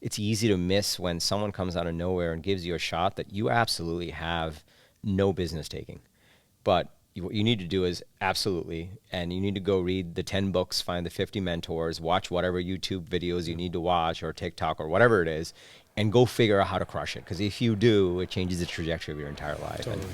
it's easy to miss when someone comes out of nowhere and gives you a shot that you absolutely have no business taking. But what you need to do is absolutely, and you need to go read the 10 books, find the 50 mentors, watch whatever YouTube videos you need to watch or TikTok or whatever it is, and go figure out how to crush it. Because if you do, it changes the trajectory of your entire life. Totally.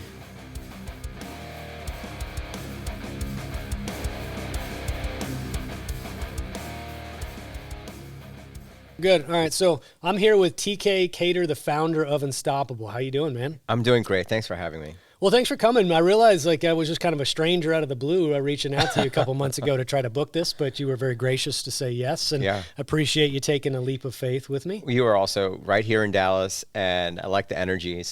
Good. All right. So I'm here with TK Kader, the founder of Unstoppable. How you doing, man? I'm doing great. Thanks for having me. Well, thanks for coming. I realized I was just kind of a stranger out of the blue reaching out to you a couple months ago to try to book this, but you were very gracious to say yes, and appreciate you taking a leap of faith with me. You were also right here in Dallas, and I like the energy,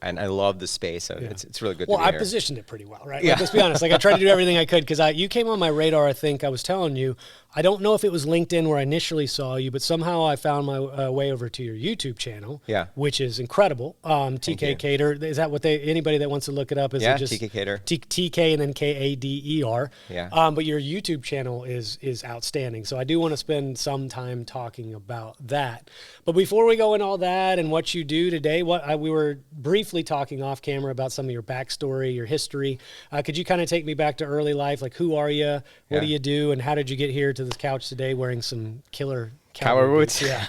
and I love the space, so it's really good to be here. Well, I positioned it pretty well, right? Yeah. Let's be honest. I tried to do everything I could because you came on my radar, I think. I was telling you, I don't know if it was LinkedIn where I initially saw you, but somehow I found my way over to your YouTube channel, which is incredible. TK Kader. Is that what anybody that wants to look it up, is it just TK Kader? TK and then Kader. Yeah. But your YouTube channel is outstanding. So I do want to spend some time talking about that. But before we go into all that and what you do today, we were briefly talking off camera about some of your backstory, your history. Could you kind of take me back to early life? Like, who are you? What do you do? And how did you get here to this couch today wearing some killer cowboy boots? Yeah.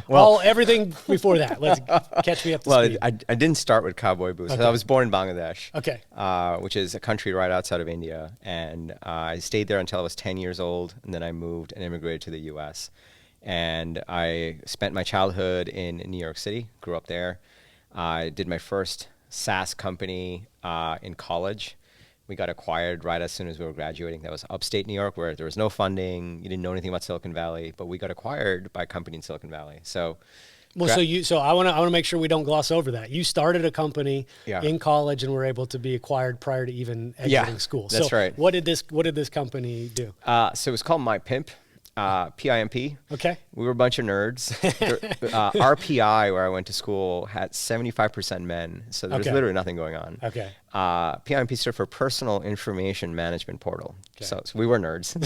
Well, everything before that. Let's catch me up to speed. I didn't start with cowboy boots. Okay. I was born in Bangladesh, which is a country right outside of India. And I stayed there until I was 10 years old. And then I moved and immigrated to the U.S. And I spent my childhood in New York City, grew up there. I did my first SaaS company in college. We got acquired right as soon as we were graduating. That was upstate New York, where there was no funding. You didn't know anything about Silicon Valley, but we got acquired by a company in Silicon Valley. So, so I want to make sure we don't gloss over that. You started a company in college and were able to be acquired prior to even exiting school. That's right. What did this company do? So it was called P.I.M.P. P.I.M.P. Okay. We were a bunch of nerds. Our PI, where I went to school, had 75% men, so there was literally nothing going on. Okay. P.I.M.P. stood for Personal Information Management Portal. Okay. So we were nerds.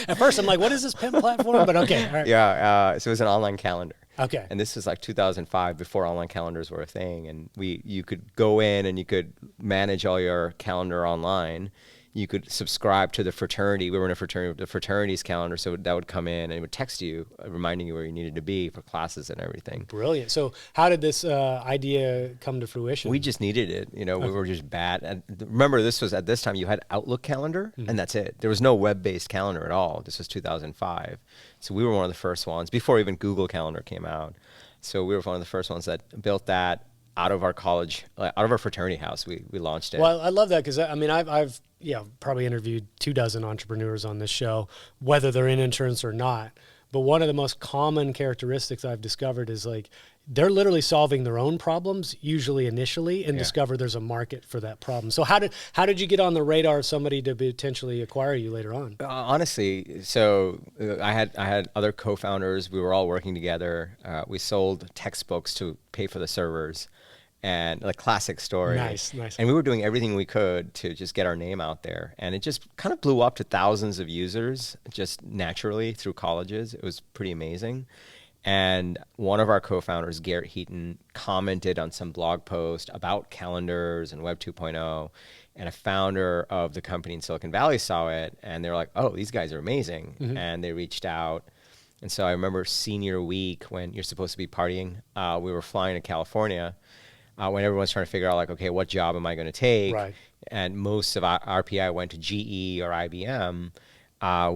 At first, I'm like, what is this PIM platform? But okay. All right. Yeah. So it was an online calendar. Okay. And this was like 2005, before online calendars were a thing. And you could go in and you could manage all your calendar online. You could subscribe to the fraternity. We were in a fraternity, the fraternity's calendar, so that would come in and it would text you, reminding you where you needed to be for classes and everything. Brilliant. So how did this idea come to fruition? We just needed it. We were just bad. And remember, at this time, you had Outlook calendar, and that's it. There was no web-based calendar at all. This was 2005. So we were one of the first ones, before even Google Calendar came out. So we were one of the first ones that built that out of our college, out of our fraternity house. We launched it. Well, I love that because, I've probably interviewed 24 entrepreneurs on this show, whether they're in insurance or not. But one of the most common characteristics I've discovered is they're literally solving their own problems, usually initially, and discover there's a market for that problem. So how did you get on the radar of somebody to potentially acquire you later on? Honestly, so I had other co-founders. We were all working together. We sold textbooks to pay for the servers. And a classic story. Nice. And we were doing everything we could to just get our name out there. And it just kind of blew up to thousands of users just naturally through colleges. It was pretty amazing. And one of our co-founders, Garrett Heaton, commented on some blog post about calendars and Web 2.0. And a founder of the company in Silicon Valley saw it. And they were like, oh, these guys are amazing. Mm-hmm. And they reached out. And so I remember senior week, when you're supposed to be partying, we were flying to California. When everyone's trying to figure out, okay, what job am I going to take? Right. And most of our RPI went to GE or IBM.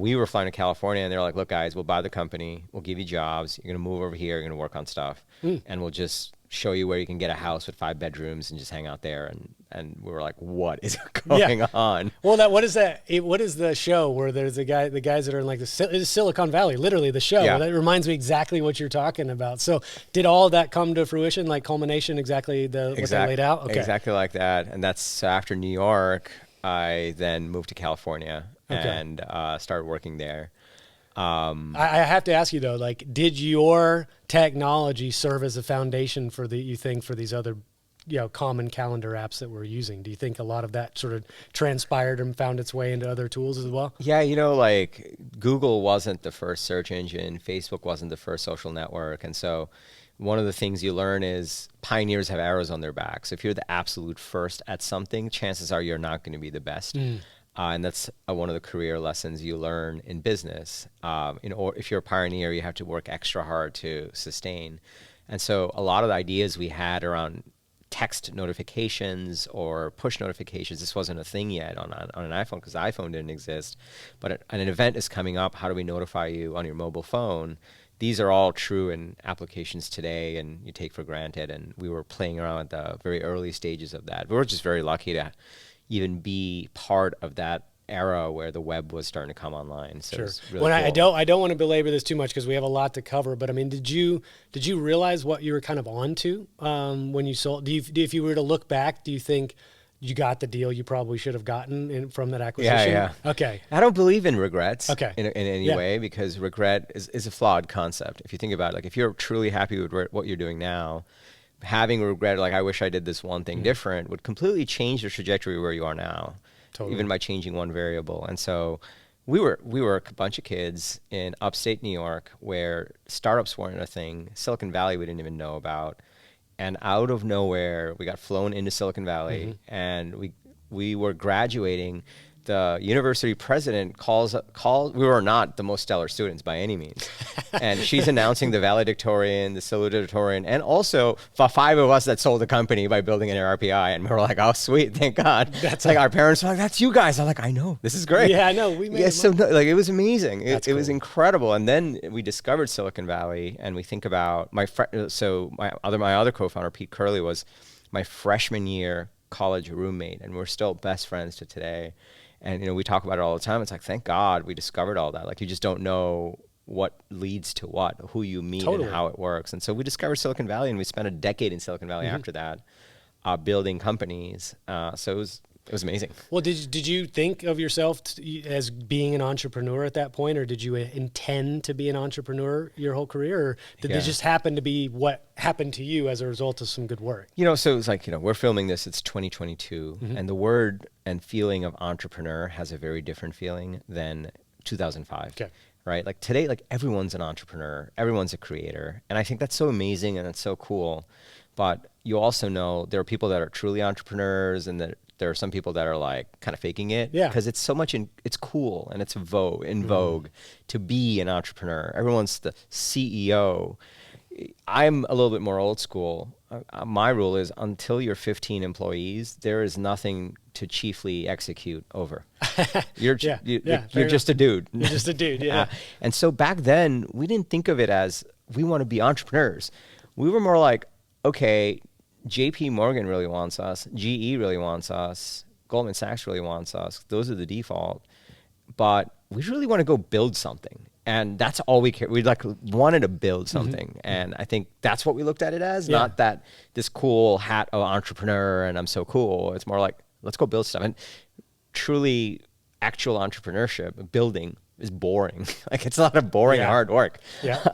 We were flying to California, and they're like, look, guys, we'll buy the company. We'll give you jobs. You're going to move over here. You're going to work on stuff. And we'll just show you where you can get a house with 5 bedrooms and just hang out there. And we were like, what is going on? Well, what is that? What is the show where there's the guys that are in the Silicon Valley, literally the show. Yeah. That reminds me exactly what you're talking about. So did all of that come to fruition, culmination, exactly what they laid out? Okay. Exactly like that. And that's after New York, I then moved to California and started working there. I have to ask you though, did your technology serve as a foundation for these other common calendar apps that we're using. Do you think a lot of that sort of transpired and found its way into other tools as well? Yeah, like Google wasn't the first search engine, Facebook wasn't the first social network. And so one of the things you learn is pioneers have arrows on their backs. If you're the absolute first at something, chances are you're not going to be the best. And that's one of the career lessons you learn in business. Or if you're a pioneer, you have to work extra hard to sustain. And so a lot of the ideas we had around text notifications or push notifications, this wasn't a thing yet on an iPhone because the iPhone didn't exist. But an event is coming up. How do we notify you on your mobile phone? These are all true in applications today and you take for granted. And we were playing around at the very early stages of that. We were just very lucky to even be part of that era where the web was starting to come online. So Sure. it's really I don't want to belabor this too much because we have a lot to cover. But I mean, did you realize what you were kind of onto when you sold? If you were to look back, do you think you got the deal you probably should have gotten from that acquisition? Yeah. Okay. I don't believe in regrets Okay. in any way because regret is a flawed concept. If you think about it, like if you're truly happy with what you're doing now, having regret, like I wish I did this one thing different, would completely change the trajectory where you are now, even by changing one variable. And so we were a bunch of kids in upstate New York where startups weren't a thing. Silicon Valley we didn't even know about. And out of nowhere, we got flown into Silicon Valley and we were graduating. The university president calls, we were not the most stellar students by any means. And she's announcing the valedictorian, the salutatorian, and also for 5 of us that sold the company by building an RPI. And we were like, oh, sweet, thank God. That's like our parents were like, that's you guys. I'm like, I know, this is great. Yeah, I know. We made it was amazing. It was cool. incredible. And then we discovered Silicon Valley and we think about my other co-founder, Pete Curley, was my freshman year college roommate. And we're still best friends to today. And, we talk about it all the time. It's like, thank God we discovered all that. Like, you just don't know what leads to what, who you meet and how it works. And so we discovered Silicon Valley and we spent a decade in Silicon Valley after that, building companies. So it was amazing. Well, did you think of yourself as being an entrepreneur at that point, or did you intend to be an entrepreneur your whole career, or did it just happen to be what happened to you as a result of some good work? So it's like, we're filming this, it's 2022, and the word and feeling of entrepreneur has a very different feeling than 2005. Okay. Right? Like today, like everyone's an entrepreneur, everyone's a creator. And I think that's so amazing and it's so cool. But you also know there are people that are truly entrepreneurs and that there are some people that are like kind of faking it. Yeah. Because it's so much it's cool and it's in vogue to be an entrepreneur. Everyone's the CEO. I'm a little bit more old school. My rule is until you're 15 employees, there is nothing to chiefly execute over. You're just a dude. You're just a dude, yeah. And so back then, we didn't think of it as we want to be entrepreneurs. We were more like, okay, JP Morgan really wants us. GE really wants us. Goldman Sachs really wants us. Those are the default. But we really want to go build something. And that's all we care. We wanted to build something. And I think that's what we looked at it as, not that this cool hat of entrepreneur and I'm so cool. It's more like, let's go build stuff. And truly actual entrepreneurship, building is boring. Like it's a lot of boring, hard work. Yeah.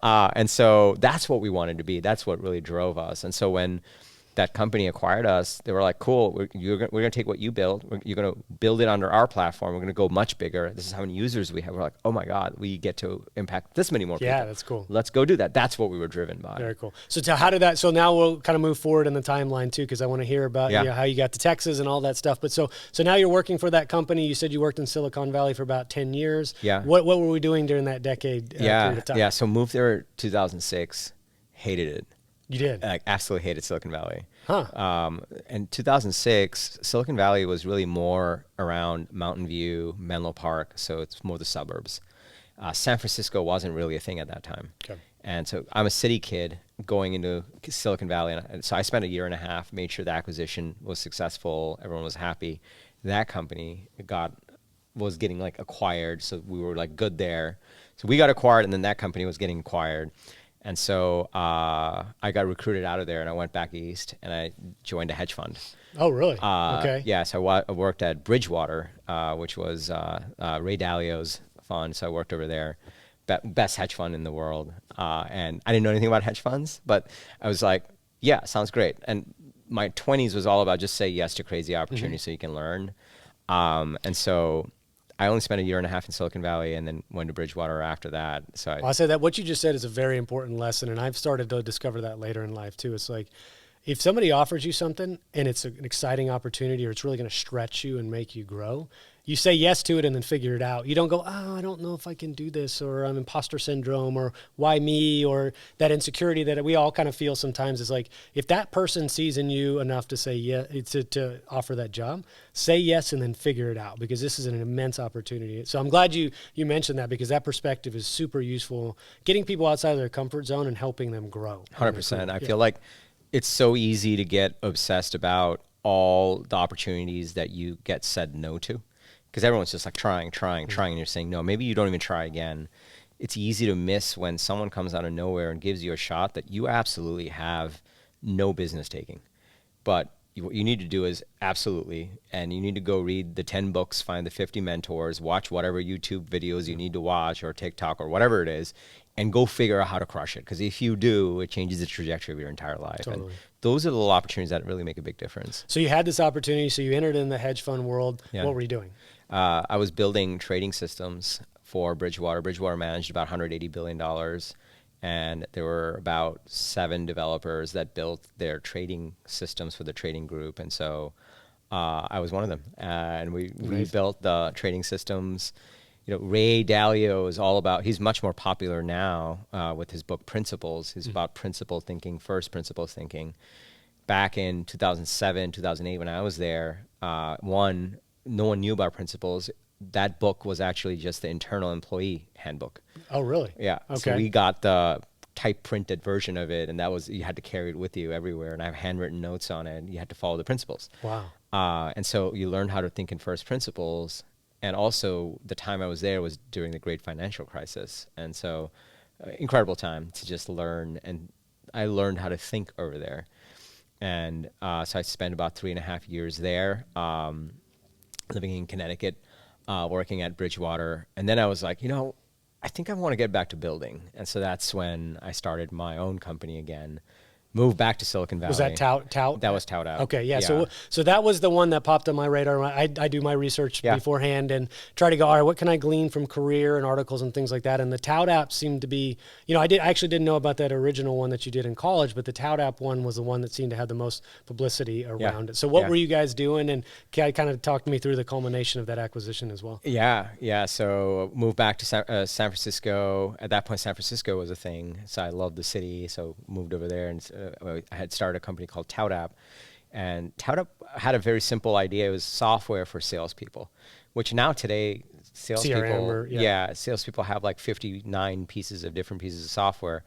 And so that's what we wanted to be. That's what really drove us. And so when that company acquired us, they were like, cool, we're going to take what you built. You're going to build it under our platform. We're going to go much bigger. This is how many users we have. We're like, oh my God, we get to impact this many more people. Yeah, that's cool. Let's go do that. That's what we were driven by. Very cool. So how did that, so now we'll kind of move forward in the timeline too, because I want to hear about how you got to Texas and all that stuff. But so now you're working for that company. You said you worked in Silicon Valley for about 10 years. Yeah. What were we doing during that decade period of time? Yeah, so moved there 2006, hated it. You did? Like absolutely hated Silicon Valley. Huh. In 2006, Silicon Valley was really more around Mountain View, Menlo Park, so it's more the suburbs. San Francisco wasn't really a thing at that time. Okay. And so I'm a city kid going into Silicon Valley. And so I spent a year and a half, made sure the acquisition was successful, everyone was happy. That company was getting like acquired, so we were like good there. So we got acquired, and then that company was getting acquired. And so I got recruited out of there, and I went back east, and I joined a hedge fund. Oh, really? Okay. Yeah, so I worked at Bridgewater, which was Ray Dalio's fund, so I worked over there. Best hedge fund in the world. And I didn't know anything about hedge funds, but I was like, yeah, sounds great. And my 20s was all about just say yes to crazy opportunities so you can learn. And so I only spent a year and a half in Silicon Valley and then went to Bridgewater after that. So I'll say that what you just said is a very important lesson, and I've started to discover that later in life too. It's like, if somebody offers you something and it's an exciting opportunity or it's really going to stretch you and make you grow, you say yes to it and then figure it out. You don't go, oh, I don't know if I can do this, or I'm imposter syndrome, or why me, or that insecurity that we all kind of feel sometimes. Is like, if that person sees in you enough to say yeah, to offer that job, say yes and then figure it out, because this is an immense opportunity. So I'm glad you mentioned that, because that perspective is super useful, getting people outside of their comfort zone and helping them grow. 100%. I feel like it's so easy to get obsessed about all the opportunities that you get said no to, because everyone's just like trying, and you're saying no. Maybe you don't even try again. It's easy to miss when someone comes out of nowhere and gives you a shot that you absolutely have no business taking. But what you need to do is absolutely, and you need to go read the 10 books, find the 50 mentors, watch whatever YouTube videos you need to watch, or TikTok, or whatever it is, and go figure out how to crush it. Because if you do, it changes the trajectory of your entire life. Totally. And those are the little opportunities that really make a big difference. So you had this opportunity. So you entered in the hedge fund world. Yeah. What were you doing? I was building trading systems for Bridgewater. Bridgewater managed about $180 billion. And there were about 7 developers that built their trading systems for the trading group. And so I was one of them. And we built the trading systems. You know, Ray Dalio is all about, he's much more popular now with his book Principles. He's about principle thinking, first principles thinking. Back in 2007, 2008, when I was there, no one knew about Principles. That book was actually just the internal employee handbook. Oh, really? Yeah. Okay. So we got the type printed version of it, and that was, you had to carry it with you everywhere. And I have handwritten notes on it. You had to follow the principles. Wow. And so you learned how to think in first principles. And also, the time I was there was during the great financial crisis. And so, incredible time to just learn. And I learned how to think over there. And so I spent about 3.5 years there, living in Connecticut, working at Bridgewater. And then I was like, I think I want to get back to building. And so that's when I started my own company again. Moved back to Silicon Valley. Was that Tout? That was ToutApp. Okay, yeah. So that was the one that popped on my radar. I do my research beforehand and try to go, all right, what can I glean from career and articles and things like that? And the ToutApp seemed to be, I actually didn't know about that original one that you did in college, but the ToutApp one was the one that seemed to have the most publicity around it. So what were you guys doing? And can I kind of talk me through the culmination of that acquisition as well? Yeah. So moved back to San Francisco. At that point, San Francisco was a thing. So I loved the city. So moved over there and I had started a company called ToutApp, and ToutApp had a very simple idea. It was software for salespeople, which now today salespeople, salespeople have like 59 different pieces of software.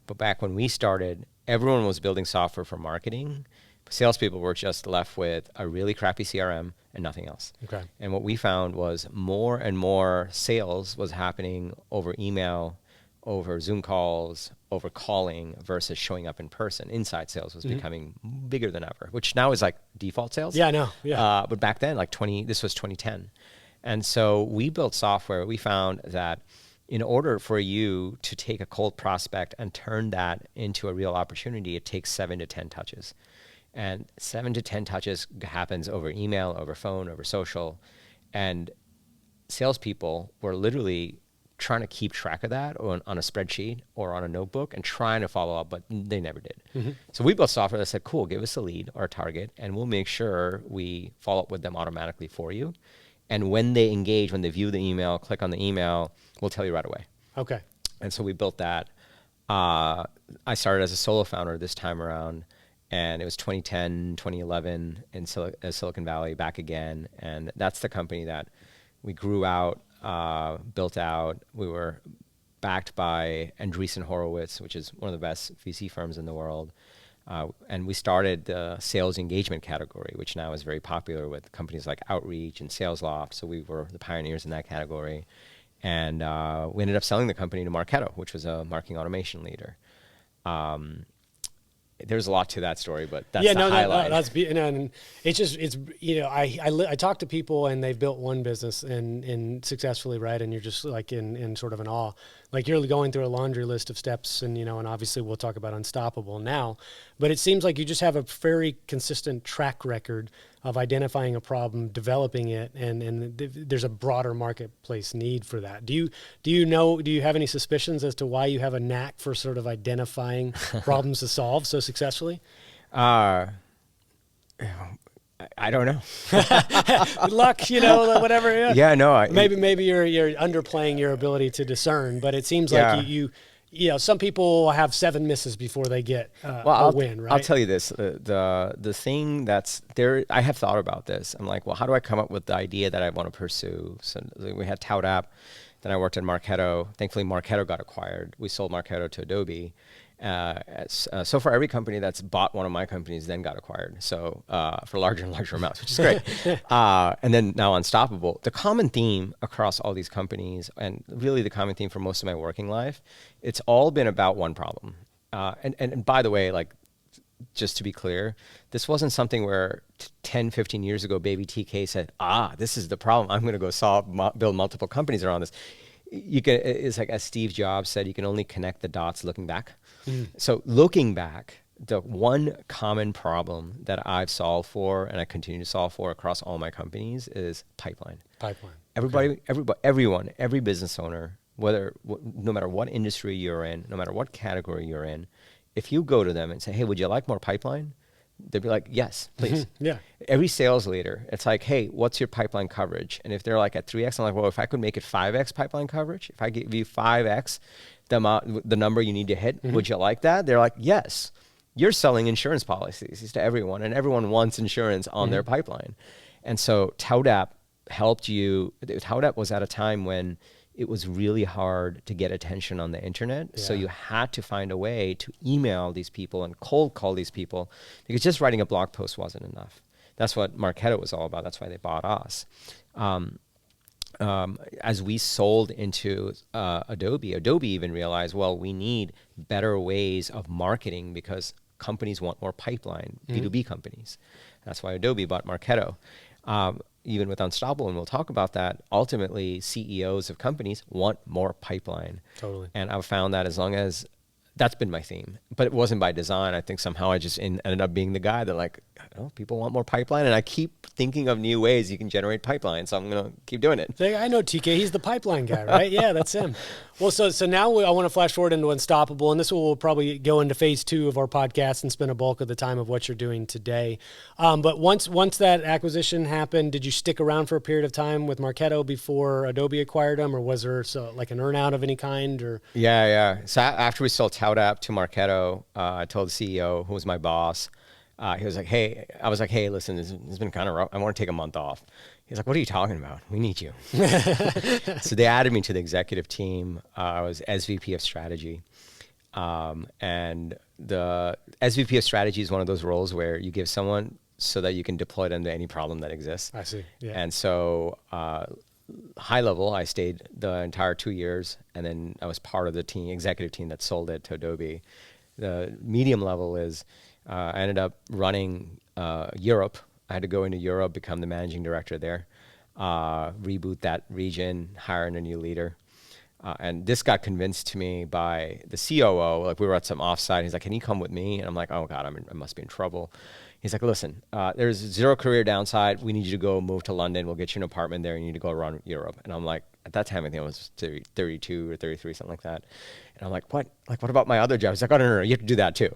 But back when we started, everyone was building software for marketing. Salespeople were just left with a really crappy CRM and nothing else. Okay. And what we found was more and more sales was happening over email, over Zoom calls, over calling versus showing up in person. Inside sales was becoming bigger than ever, which now is like default sales. Yeah, I know. Yeah. But back then, this was 2010. And so we built software. We found that in order for you to take a cold prospect and turn that into a real opportunity, it takes 7 to 10 touches. And 7 to 10 touches happens over email, over phone, over social. And salespeople were literally trying to keep track of that on a spreadsheet or on a notebook and trying to follow up, but they never did. So we built software that said, cool, give us a lead or a target, and we'll make sure we follow up with them automatically for you. And when they engage, when they view the email, click on the email, we'll tell you right away. Okay. And so we built that. I started as a solo founder this time around, and it was 2010, 2011 in Silicon Valley, back again. And that's the company that we grew out, built out. We were backed by Andreessen Horowitz, which is one of the best VC firms in the world. And we started the sales engagement category, which now is very popular with companies like Outreach and SalesLoft. So we were the pioneers in that category. And we ended up selling the company to Marketo, which was a marketing automation leader. there's a lot to that story, but that's the highlight. And it's just, it's, I talk to people and they've built one business and successfully, right? And you're just like in sort of an awe, like you're going through a laundry list of steps and, and obviously we'll talk about Unstoppable now, but it seems like you just have a very consistent track record of identifying a problem, developing it, and there's a broader marketplace need for that. Do you have any suspicions as to why you have a knack for sort of identifying problems to solve so successfully? I don't know. Luck, whatever. Yeah, no. Maybe you're underplaying your ability to discern, but it seems like some people have 7 misses before they get a win, right? I'll tell you this, the thing that's there, I have thought about this. I'm like, well, how do I come up with the idea that I want to pursue? So we had ToutApp, then I worked at Marketo. Thankfully, Marketo got acquired. We sold Marketo to Adobe. So for every company that's bought one of my companies then got acquired. So for larger and larger amounts, which is great. And then now Unstoppable. The common theme across all these companies, and really the common theme for most of my working life, it's all been about one problem. And by the way, like, just to be clear, this wasn't something where 10, 15 years ago, baby TK said, this is the problem. I'm going to go build multiple companies around this. It's like, as Steve Jobs said, you can only connect the dots looking back. So looking back, the one common problem that I've solved for and I continue to solve for across all my companies is pipeline. Everyone, every business owner, no matter what industry you're in, no matter what category you're in, if you go to them and say, hey, would you like more pipeline? They'd be like, yes, please. Yeah. Every sales leader, it's like, hey, what's your pipeline coverage? And if they're like at 3X, I'm like, well, if I could make it 5X pipeline coverage, if I give you 5X, the number you need to hit, would you like that? They're like, yes. You're selling insurance policies to everyone, and everyone wants insurance on their pipeline. And so ToutApp helped you. ToutApp was at a time when it was really hard to get attention on the internet. Yeah. So you had to find a way to email these people and cold call these people, because just writing a blog post wasn't enough. That's what Marketo was all about. That's why they bought us. As we sold into Adobe even realized, well, we need better ways of marketing because companies want more pipeline, B2B companies. That's why Adobe bought Marketo. Even with Unstoppable, and we'll talk about that, ultimately CEOs of companies want more pipeline. Totally. And I've found that as long as, that's been my theme, but it wasn't by design. I think somehow I just ended up being the guy that, like, people want more pipeline, and I keep thinking of new ways you can generate pipeline, so I'm going to keep doing it. I know TK, he's the pipeline guy, right? Yeah, that's him. Well, so now I want to flash forward into Unstoppable, and this will probably go into phase 2 of our podcast and spend a bulk of the time of what you're doing today. But once that acquisition happened, did you stick around for a period of time with Marketo before Adobe acquired them, or was there like an earn out of any kind? Or Yeah. So after we sold ToutApp to Marketo, I told the CEO, who was my boss, he was like, hey, I was like, hey, listen, this has been kind of rough. I want to take a month off. He's like, what are you talking about? We need you. So they added me to the executive team. I was SVP of strategy. And the SVP of strategy is one of those roles where you give someone so that you can deploy them to any problem that exists. I see. Yeah. And so high level, I stayed the entire 2 years, and then I was part of the executive team that sold it to Adobe. The medium level is I ended up running Europe. I had to go into Europe, become the managing director there, reboot that region, hire a new leader. And this got convinced to me by the COO. Like, we were at some offsite. He's like, can you come with me? And I'm like, oh God, I must be in trouble. He's like, listen, there's zero career downside. We need you to go move to London. We'll get you an apartment there. You need to go around Europe. And I'm like, at that time, I think I was 32 or 33, something like that. And I'm like, what? Like, what about my other job? He's like, oh, no, you have to do that too.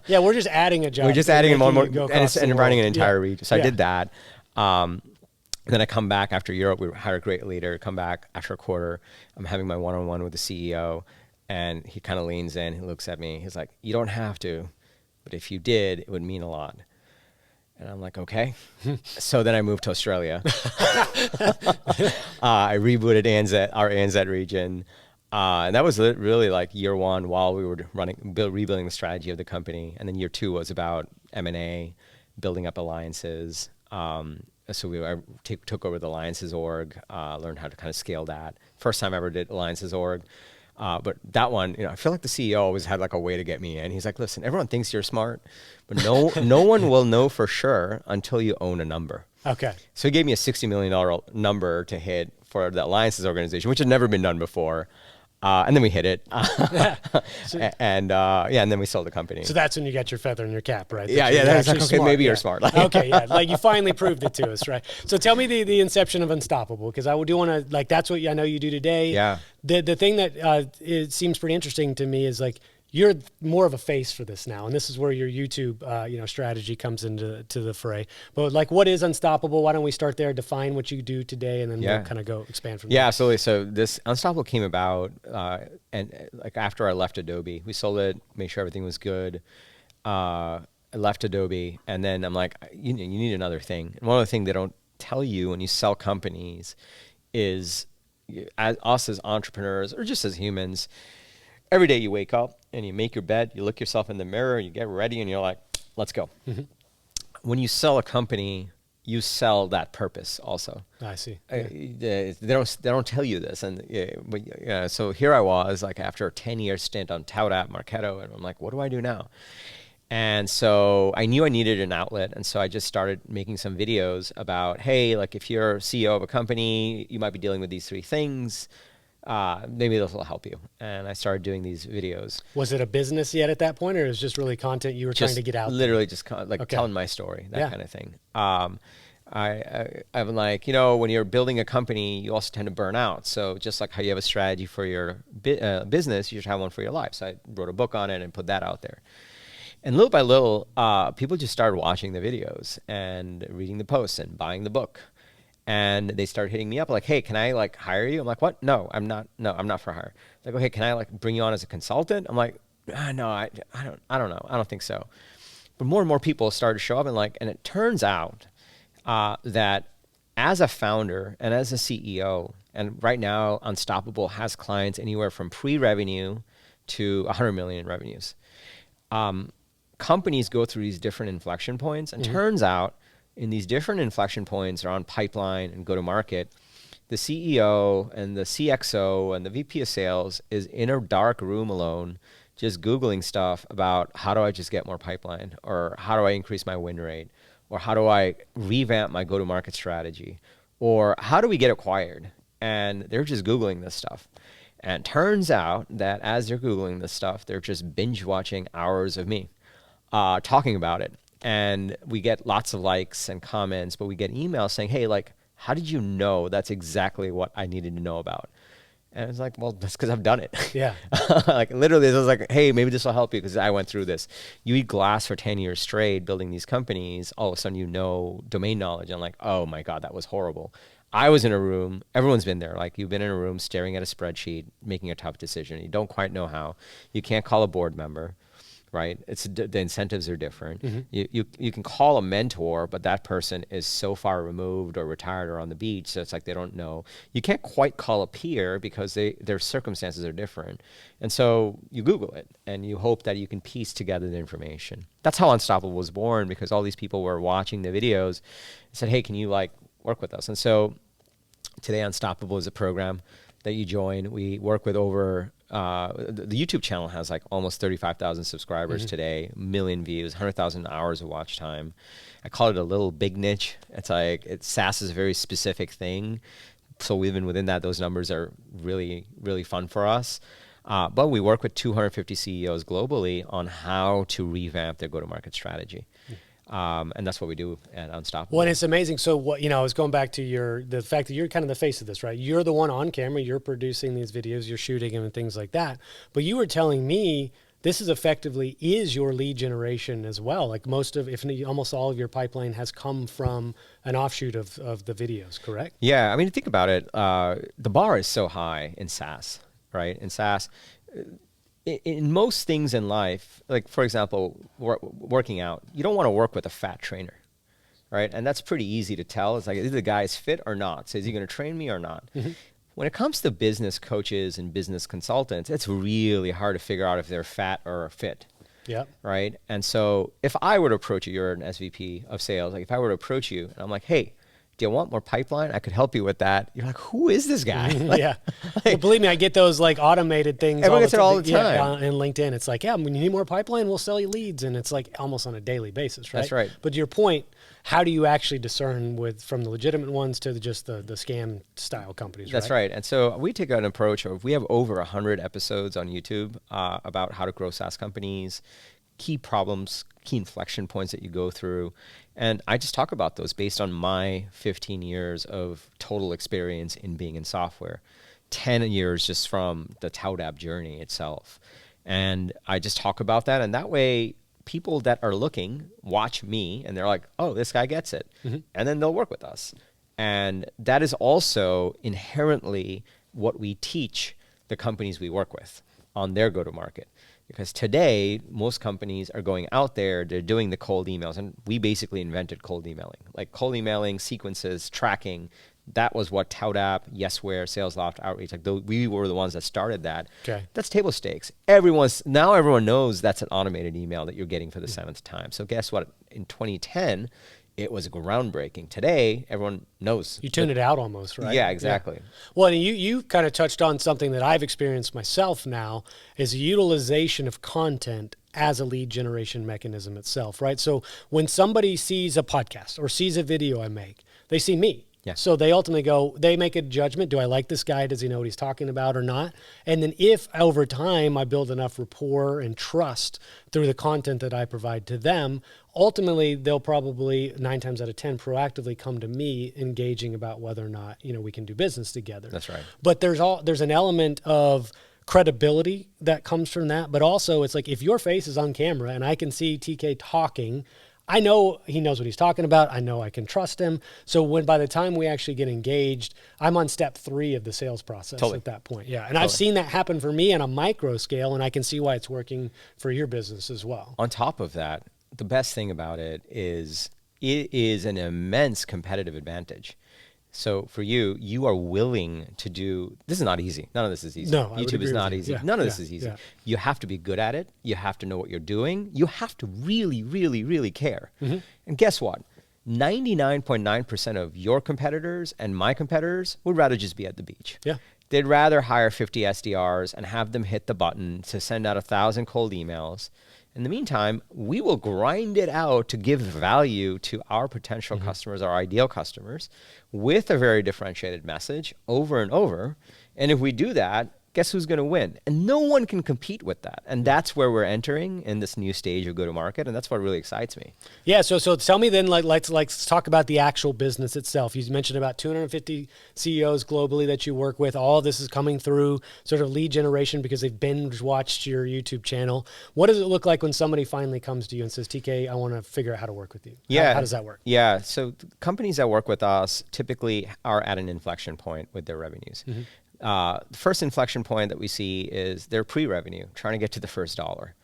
Yeah, we're just adding a job. We're just adding more and running an entire region. So I did that. Then I come back after Europe. We hired a great leader. Come back after a quarter. I'm having my one-on-one with the CEO. And he kind of leans in. He looks at me. He's like, you don't have to. But if you did, it would mean a lot. And I'm like, okay. So then I moved to Australia. I rebooted our ANZ region. And that was really like year one while we were rebuilding the strategy of the company. And then year 2 was about M&A, building up alliances. So I took over the alliances org, learned how to kind of scale that. First time I ever did alliances org. But that one, you know, I feel like the CEO always had like a way to get me in. He's like, listen, everyone thinks you're smart, but no one will know for sure until you own a number. Okay. So he gave me a $60 million number to hit for the alliances organization, which had never been done before. And then we hit it. And then we sold the company. So that's when you got your feather in your cap, right? Yeah. That's like, okay, maybe you're smart. Okay, yeah. Like you finally proved it to us, right? So tell me the inception of Unstoppable, because I do want to, like, that's what I know you do today. Yeah. The thing that it seems pretty interesting to me is like, you're more of a face for this now, and this is where your YouTube, strategy comes into the fray. But like, what is Unstoppable? Why don't we start there? Define what you do today, and then we'll kind of go expand from there. Yeah, absolutely. So this Unstoppable came about, and like after I left Adobe, we sold it, made sure everything was good. I left Adobe, and then I'm like, you need another thing. And one of the things they don't tell you when you sell companies is, as us as entrepreneurs or just as humans, every day you wake up and you make your bed, you look yourself in the mirror, you get ready, and you're like, let's go. Mm-hmm. When you sell a company, you sell that purpose also. I see. They don't tell you this. And so here I was, like after a 10-year stint on ToutApp, Marketo, and I'm like, what do I do now? And so I knew I needed an outlet, and so I just started making some videos about, hey, like if you're CEO of a company, you might be dealing with these 3 things. Maybe this will help you. And I started doing these videos. Was it a business yet at that point, or it was just really content you were trying to get out? Literally just telling my story, that kind of thing. I'm like, when you're building a company, you also tend to burn out. So just like how you have a strategy for your business, you should have one for your life. So I wrote a book on it and put that out there. And little by little, people just started watching the videos and reading the posts and buying the book. And they started hitting me up like, hey, can I like hire you? I'm like, what? No, I'm not for hire. Like, okay, can I like bring you on as a consultant? I'm like, no, I don't know. I don't think so. But more and more people started to show up, and it turns out that as a founder and as a CEO, and right now Unstoppable has clients anywhere from pre-revenue to 100 million in revenues. Companies go through these different inflection points, and turns out in these different inflection points around pipeline and go-to-market, the CEO and the CXO and the VP of sales is in a dark room alone, just Googling stuff about how do I just get more pipeline, or how do I increase my win rate, or how do I revamp my go-to-market strategy, or how do we get acquired? And they're just Googling this stuff. And it turns out that as they're Googling this stuff, they're just binge watching hours of me talking about it. And we get lots of likes and comments, but we get emails saying, hey, like, how did you know that's exactly what I needed to know about? And it's like, well, that's because I've done it. Yeah. Like literally, it was like, hey, maybe this will help you because I went through this. You eat glass for 10 years straight building these companies. All of a sudden, domain knowledge. I'm like, oh my God, that was horrible. I was in a room. Everyone's been there. Like you've been in a room staring at a spreadsheet, making a tough decision. You don't quite know how. You can't call a board member. Right? The incentives are different. Mm-hmm. You can call a mentor, but that person is so far removed or retired or on the beach, so it's like they don't know. You can't quite call a peer because their circumstances are different. And so you Google it, and you hope that you can piece together the information. That's how Unstoppable was born, because all these people were watching the videos and said, hey, can you like work with us? And so today Unstoppable is a program that you join. We work with over the YouTube channel has like almost 35,000 subscribers today, 1 million views, 100,000 hours of watch time. I call it a little big niche. It's like SaaS is a very specific thing. So even within that, those numbers are really, really fun for us. But we work with 250 CEOs globally on how to revamp their go-to-market strategy. And that's what we do at Unstoppable. Well, and it's amazing. So what, I was going back to the fact that you're kind of the face of this, right? You're the one on camera, you're producing these videos, you're shooting them and things like that. But you were telling me this is effectively your lead generation as well. Like almost all of your pipeline has come from an offshoot of the videos, correct? Yeah. I mean, think about it. The bar is so high in SaaS, right? In SaaS, in most things in life, like for example, working out, you don't want to work with a fat trainer, right? And that's pretty easy to tell. It's like, is the guy fit or not? So is he going to train me or not? Mm-hmm. When it comes to business coaches and business consultants, it's really hard to figure out if they're fat or fit. Yeah. Right. And so if I were to approach you, you're an SVP of sales. Like if I were to approach you and I'm like, hey, Do you want more pipeline? I could help you with that. You're like, who is this guy? Like, Yeah. Well, believe me, I get those like automated things. Everyone gets it all the time. Yeah, in LinkedIn. It's like, yeah, when you need more pipeline, we'll sell you leads. And it's like almost on a daily basis, right? That's right. But to your point, how do you actually discern from the legitimate ones to just the scam style companies? That's right. And so we take an approach of, we have over 100 episodes on YouTube about how to grow SaaS companies, key problems, key inflection points that you go through. And I just talk about those based on my 15 years of total experience in being in software, 10 years just from the ToutApp journey itself. And I just talk about that. And that way, people that are looking watch me and they're like, oh, this guy gets it. And then they'll work with us. And that is also inherently what we teach the companies we work with on their go-to-market. Because today, most companies are going out there, they're doing the cold emails, and we basically invented cold emailing. Like cold emailing, sequences, tracking, that was what ToutApp, Yesware, SalesLoft, Outreach, like we were the ones that started that. Okay. That's table stakes. Now everyone knows that's an automated email that you're getting for the 7th time. So guess what? In 2010, it was groundbreaking. Today, everyone knows. You tune it out almost, right? Yeah, exactly. Yeah. Well, and you kind of touched on something that I've experienced myself now, is the utilization of content as a lead generation mechanism itself, right? So when somebody sees a podcast or sees a video I make, they see me. Yeah. So they ultimately they make a judgment. Do I like this guy? Does he know what he's talking about or not? And then if over time I build enough rapport and trust through the content that I provide to them, ultimately they'll probably 9 times out of 10 proactively come to me engaging about whether or not, we can do business together. That's right. But there's an element of credibility that comes from that. But also it's like, if your face is on camera and I can see TK talking, I know he knows what he's talking about. I know I can trust him. So by the time we actually get engaged, I'm on step 3 of the sales process at that point. Yeah. And I've seen that happen for me on a micro scale, and I can see why it's working for your business as well. On top of that, the best thing about it is an immense competitive advantage. So for you, you are willing to do, this is not easy. None of this is easy. No, YouTube is not easy. Yeah. None of this is easy. Yeah. You have to be good at it. You have to know what you're doing. You have to really, really, really care. And guess what? 99.9% of your competitors and my competitors would rather just be at the beach. Yeah. They'd rather hire 50 SDRs and have them hit the button to send out 1,000 cold emails. In the meantime, we will grind it out to give value to our potential customers, our ideal customers, with a very differentiated message over and over. And if we do that, guess who's going to win? And no one can compete with that. And that's where we're entering in this new stage of go-to-market, and that's what really excites me. Yeah, so tell me then, let's talk about the actual business itself. You mentioned about 250 CEOs globally that you work with. All of this is coming through sort of lead generation because they've binge-watched your YouTube channel. What does it look like when somebody finally comes to you and says, TK, I want to figure out how to work with you? Yeah. How does that work? Yeah, so companies that work with us typically are at an inflection point with their revenues. The first inflection point that we see is their pre-revenue, trying to get to the first dollar.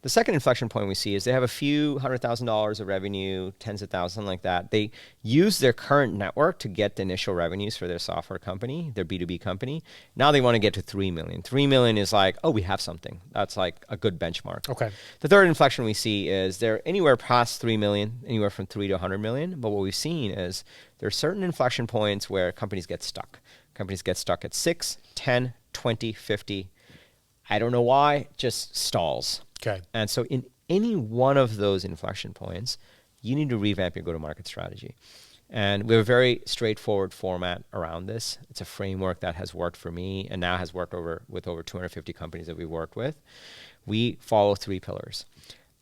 The second inflection point we see is they have a few $100,000 of revenue, tens of thousands, something like that. They use their current network to get the initial revenues for their software company, their B2B company. Now they want to get to 3 million. 3 million is like, oh, we have something. That's like a good benchmark. Okay. The third inflection we see is they're anywhere past 3 million, anywhere from 3 to 100 million. But what we've seen is there are certain inflection points where companies get stuck. Companies get stuck at 6, 10, 20, 50. I don't know why, just stalls. Okay. And so in any one of those inflection points, you need to revamp your go-to-market strategy. And we have a very straightforward format around this. It's a framework that has worked for me and now has worked with over 250 companies that we've worked with. We follow 3 pillars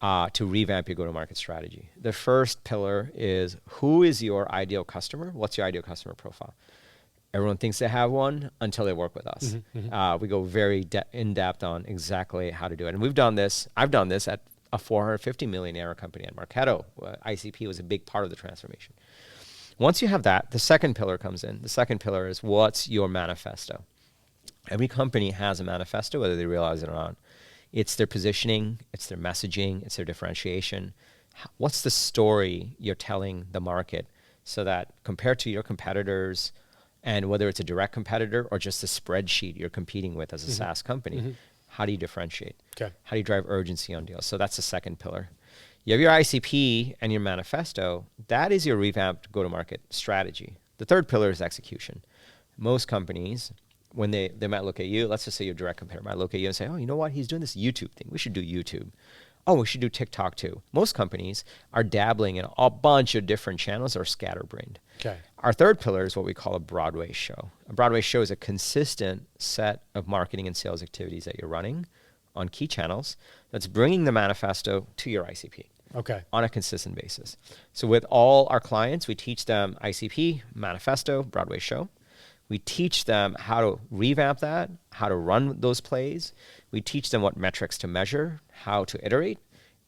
to revamp your go-to-market strategy. The first pillar is, who is your ideal customer? What's your ideal customer profile? Everyone thinks they have one until they work with us. We go very in-depth on exactly how to do it. And we've done this. I've done this at a 450 million ARR company at Marketo. ICP was a big part of the transformation. Once you have that, the second pillar comes in. The second pillar is, what's your manifesto? Every company has a manifesto, whether they realize it or not. It's their positioning, it's their messaging, it's their differentiation. What's the story you're telling the market so that compared to your competitors, and whether it's a direct competitor or just a spreadsheet you're competing with as a SaaS company, how do you differentiate? Okay. How do you drive urgency on deals? So that's the second pillar. You have your ICP and your manifesto. That is your revamped go-to-market strategy. The third pillar is execution. Most companies, when they might look at you, let's just say your direct competitor might look at you and say, oh, you know what? He's doing this YouTube thing. We should do YouTube. Oh, we should do TikTok too. Most companies are dabbling in a bunch of different channels or scatterbrained. Okay. Our third pillar is what we call a Broadway show. A Broadway show is a consistent set of marketing and sales activities that you're running on key channels that's bringing the manifesto to your ICP. Okay. On a consistent basis. So with all our clients, we teach them ICP, manifesto, Broadway show. We teach them how to revamp that, how to run those plays. We teach them what metrics to measure, how to iterate,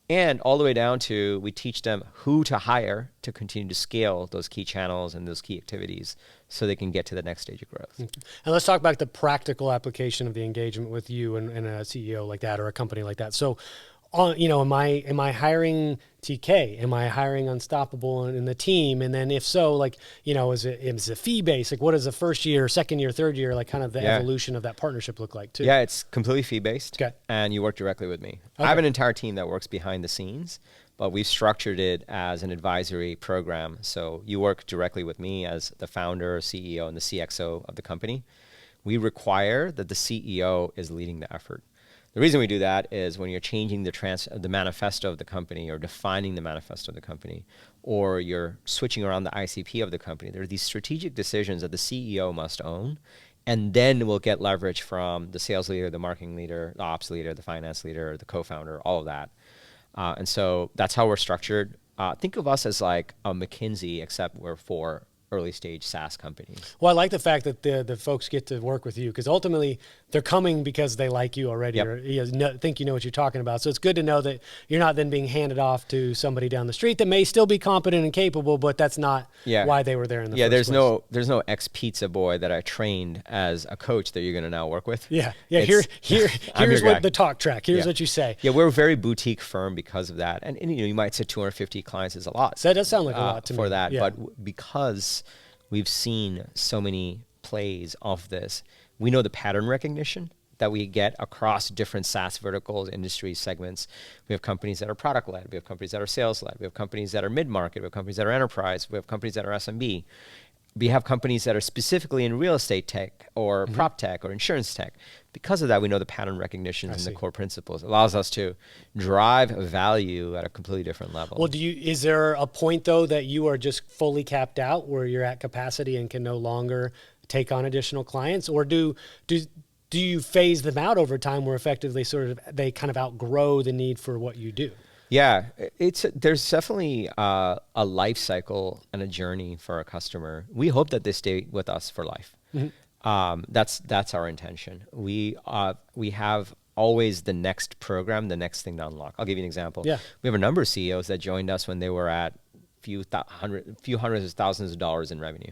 and all the way down to we teach them who to hire to continue to scale those key channels and those key activities so they can get to the next stage of growth. And let's talk about the practical application of the engagement with you and a CEO like that or a company like that. So, am I hiring TK? Am I hiring Unstoppable in the team? And then if so, is it fee based? Like what does the first year, second year, third year, like kind of the evolution of that partnership look like too? Yeah, it's completely fee based. Okay. And you work directly with me. Okay. I have an entire team that works behind the scenes, but we've structured it as an advisory program. So you work directly with me as the founder, CEO, and the CXO of the company. We require that the CEO is leading the effort. The reason we do that is when you're changing the manifesto of the company or defining the manifesto of the company, or you're switching around the ICP of the company, there are these strategic decisions that the CEO must own, and then we'll get leverage from the sales leader, the marketing leader, the ops leader, the finance leader, the co-founder, all of that. And so that's how we're structured. Think of us as like a McKinsey, except we're for early stage SaaS companies. Well, I like the fact that the folks get to work with you because ultimately they're coming because they like you already Yep. or think you know what you're talking about. So it's good to know that you're not then being handed off to somebody down the street that may still be competent and capable, but that's not why they were there in the first place. There's no ex-pizza boy that I trained as a coach that you're going to now work with. Yeah. Here's what the talk track. Here's what you say. Yeah, we're a very boutique firm because of that. And you might say 250 clients is a lot. So that does sound like a lot to me. For that. Yeah. But because we've seen so many plays of this, we know the pattern recognition that we get across different SaaS verticals, industry segments. We have companies that are product-led. We have companies that are sales-led. We have companies that are mid-market. We have companies that are enterprise. We have companies that are SMB. We have companies that are specifically in real estate tech or prop tech or insurance tech. Because of that, we know the pattern recognitions and the core principles. It allows us to drive value at a completely different level. Well, is there a point though that you are just fully capped out where you're at capacity and can no longer take on additional clients, or do you phase them out over time where effectively they kind of outgrow the need for what you do? Yeah, there's definitely a life cycle and a journey for a customer. We hope that they stay with us for life. Mm-hmm. That's our intention. We have always the next program, the next thing to unlock. I'll give you an example. Yeah. We have a number of CEOs that joined us when they were at few hundreds of thousands of dollars in revenue.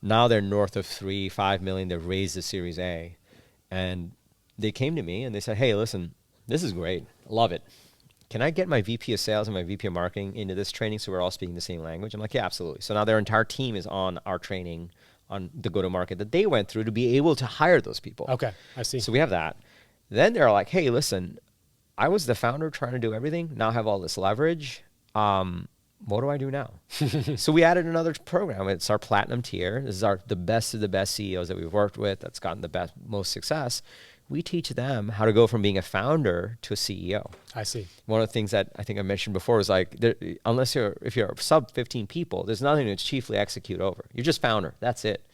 Now they're north of 3-5 million. They've raised the Series A, and they came to me and they said, "Hey, listen, this is great. Love it. Can I get my VP of sales and my VP of marketing into this training so we're all speaking the same language?" I'm like, yeah, absolutely. So now their entire team is on our training on the go-to-market that they went through to be able to hire those people. Okay, I see. So we have that. Then they're like, hey, listen, I was the founder trying to do everything. Now I have all this leverage. What do I do now? So we added another program. It's our platinum tier. This is the best of the best CEOs that we've worked with that's gotten the most success. We teach them how to go from being a founder to a CEO. I see. One of the things that I think I mentioned before is like, if you're sub 15 people, there's nothing to chiefly execute over. You're just founder. That's it.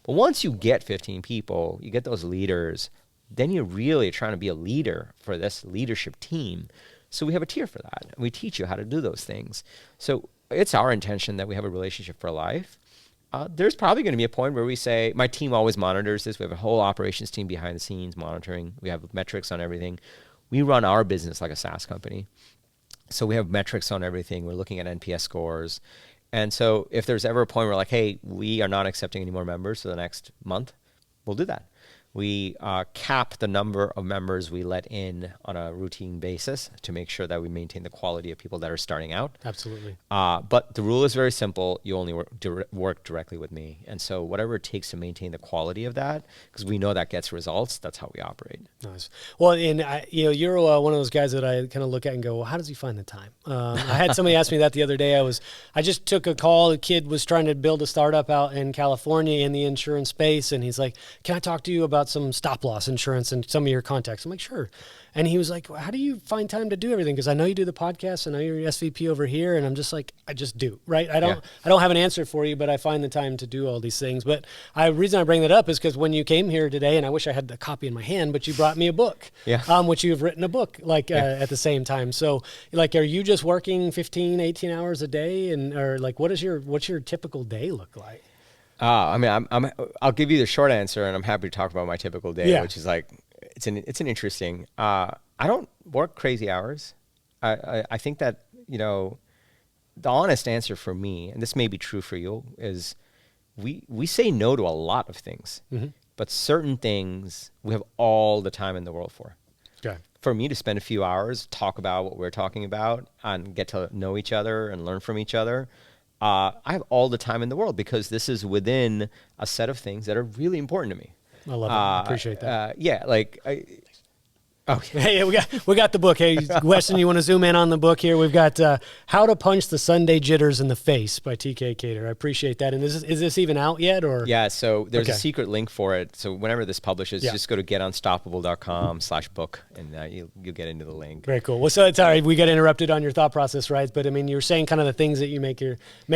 But once you get 15 people, you get those leaders, then you're really trying to be a leader for this leadership team. So we have a tier for that. We teach you how to do those things. So it's our intention that we have a relationship for life. There's probably going to be a point where we say, my team always monitors this. We have a whole operations team behind the scenes monitoring. We have metrics on everything. We run our business like a SaaS company. So we have metrics on everything. We're looking at NPS scores. And so if there's ever a point where we're like, hey, we are not accepting any more members for the next month, we'll do that. We cap the number of members we let in on a routine basis to make sure that we maintain the quality of people that are starting out. Absolutely. But the rule is very simple. You only work directly with me. And so whatever it takes to maintain the quality of that, because we know that gets results, that's how we operate. Nice. Well, and you're one of those guys that I kind of look at and go, well, how does he find the time? I had somebody ask me that the other day. I just took a call. A kid was trying to build a startup out in California in the insurance space. And he's like, can I talk to you about some stop loss insurance and some of your contacts? I'm like, sure. And he was like, well, how do you find time to do everything? Because I know you do the podcast. I know you're SVP over here. And I'm just like, I just do, right? I don't have an answer for you, but I find the time to do all these things. But the reason I bring that up is because when you came here today, and I wish I had the copy in my hand, but you brought me a book, which you've written a book at the same time. So like, are you just working 15, 18 hours a day? Or like, what's your typical day look like? I mean, I'll give you the short answer, and I'm happy to talk about my typical day, which is like, it's an interesting. I don't work crazy hours. I think that the honest answer for me, and this may be true for you, is we say no to a lot of things, but certain things we have all the time in the world for. Okay. For me to spend a few hours, talk about what we're talking about, and get to know each other and learn from each other. I have all the time in the world because this is within a set of things that are really important to me. I love it. I appreciate that. Hey, we got the book. Hey, Weston, you want to zoom in on the book here? We've got How to Punch the Sunday Jitters in the Face by TK Kader. I appreciate that. And is this even out yet? Or yeah, so there's a secret link for it. So whenever this publishes, just go to getunstoppable.com/book, and you'll get into the link. Very cool. Well, so sorry, we got interrupted on your thought process, right? But I mean, you're saying kind of the things that you make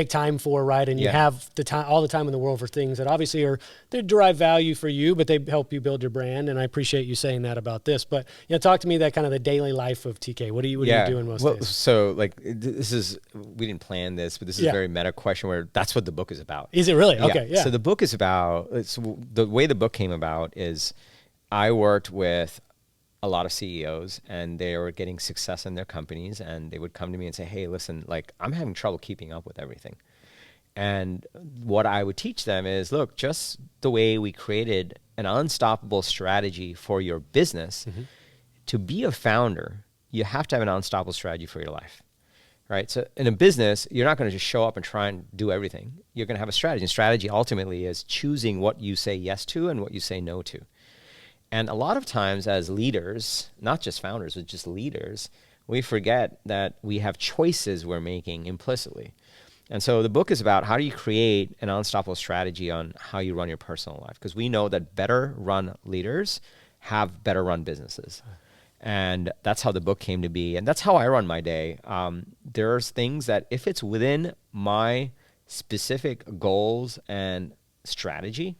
time for, right? And you have all the time in the world for things that obviously they derive value for you, but they help you build your brand. And I appreciate you saying that about this. But talk to me that kind of the daily life of TK. What are you doing most days? So like we didn't plan this, but this is a very meta question where that's what the book is about. Is it really? Okay. Yeah. So the book is about, the way the book came about is I worked with a lot of CEOs and they were getting success in their companies, and they would come to me and say, hey, listen, like I'm having trouble keeping up with everything. And what I would teach them is, look, just the way we created an unstoppable strategy for your business, to be a founder, you have to have an unstoppable strategy for your life, right? So in a business, you're not going to just show up and try and do everything. You're going to have a strategy. And strategy ultimately is choosing what you say yes to and what you say no to. And a lot of times as leaders, not just founders, but just leaders, we forget that we have choices we're making implicitly. And so the book is about how do you create an unstoppable strategy on how you run your personal life? Because we know that better run leaders have better run businesses. And that's how the book came to be. And that's how I run my day. There's things that if it's within my specific goals and strategy,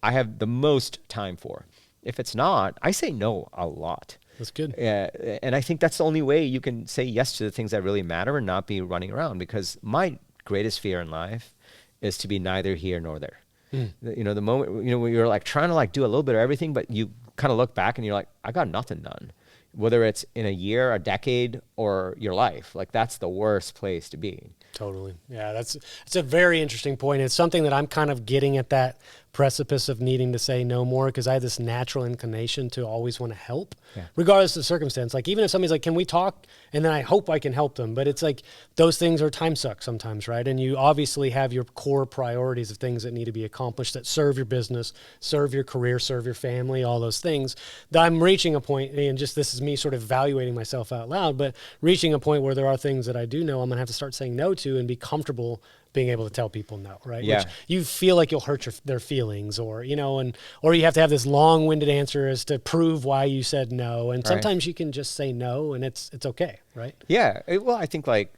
I have the most time for. If it's not, I say no a lot. That's good. And I think that's the only way you can say yes to the things that really matter and not be running around. Because my greatest fear in life is to be neither here nor there. The moment, when you're like trying to like do a little bit of everything, but you kind of look back and you're like, I got nothing done. Whether it's in a year, a decade, or your life, like that's the worst place to be. Totally. Yeah, that's a very interesting point. It's something that I'm kind of getting at that precipice of needing to say no more, because I have this natural inclination to always want to help, regardless of the circumstance. Like even if somebody's like, can we talk? And then I hope I can help them. But it's like those things are time suck sometimes, right? And you obviously have your core priorities of things that need to be accomplished that serve your business, serve your career, serve your family, all those things. That I'm reaching a point, and just this is me sort of evaluating myself out loud, but reaching a point where there are things that I do know I'm going to have to start saying no to and be comfortable being able to tell people no, right? Yeah. Which you feel like you'll hurt their feelings, or or you have to have this long-winded answer as to prove why you said no. And sometimes you can just say no, and it's okay, right? Yeah. Well, I think like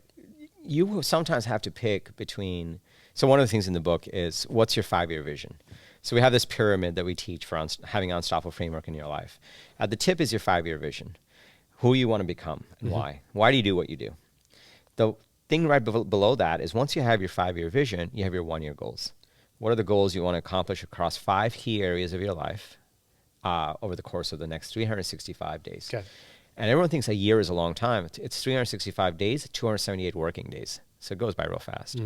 you sometimes have to pick between. So one of the things in the book is what's your 5-year vision. So we have this pyramid that we teach for having an unstoppable framework in your life. At the tip is your 5-year vision, who you want to become and why. Why do you do what you do? The thing right below that is once you have your 5-year vision, you have your 1-year goals. What are the goals you want to accomplish across 5 key areas of your life over the course of the next 365 days? Okay. And everyone thinks a year is a long time. It's 365 days, 278 working days. So it goes by real fast.